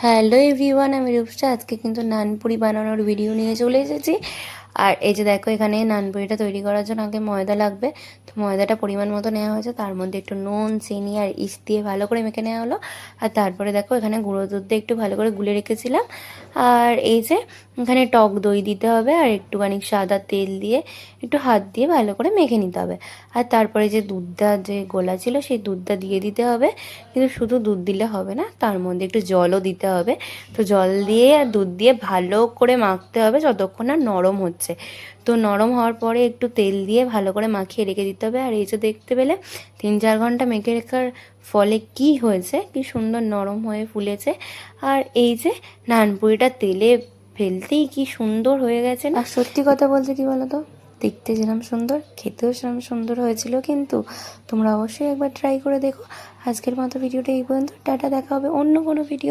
Hello everyone, আমি রূপসা। আজকে কিন্তু নানপুরি বানানোর ভিডিও নিয়ে চলে এসেছি। আর এই যে দেখো, এখানে নানপুরিটা তৈরি করার জন্য আগে ময়দা লাগবে। তো ময়দাটা পরিমাণ মতো নেওয়া হয়েছে, তার মধ্যে একটু নুন, চিনি আর ইস্ট দিয়ে ভালো করে মেখে নেওয়া হলো। আর তারপরে দেখো, এখানে গুঁড়ো দুধ দিয়ে একটু ভালো করে গুলে রেখেছিলাম। আর এই যে এখানে টক দই দিতে হবে, আর একটুখানি সাদা তেল দিয়ে একটু হাত দিয়ে ভালো করে মেখে নিতে হবে। আর তারপরে যে দুধটা যে গোলা ছিল, সেই দুধটা দিয়ে দিতে হবে। কিন্তু শুধু দুধ দিলে হবে না, তার মধ্যে একটু জলও দিতে হবে। তো জল দিয়ে আর দুধ দিয়ে ভালো করে মাখতে হবে যতক্ষণ না নরম হচ্ছে। তো নরম হওয়ার পরে একটু তেল দিয়ে ভালো করে মাখিয়ে রেখে দিতে হবে। আর এই যে দেখতে পেলে 3-4 ঘন্টা মেখে রাখার ফলে কি হয়েছে, কি সুন্দর নরম হয়ে ফুলেছে। আর এই যে নানপুরিটা তেলে ফেলতেই কি সুন্দর হয়ে গেছে না। আর সত্যি কথা বলতে কি বলো তো, দেখতে যেরকম সুন্দর, খেতেও সেরকম সুন্দর হয়েছিল। কিন্তু তোমরা অবশ্যই একবার ট্রাই করে দেখো। আজকের মতো ভিডিওটা এই পর্যন্ত। টাটা, দেখা হবে অন্য কোনো ভিডিও।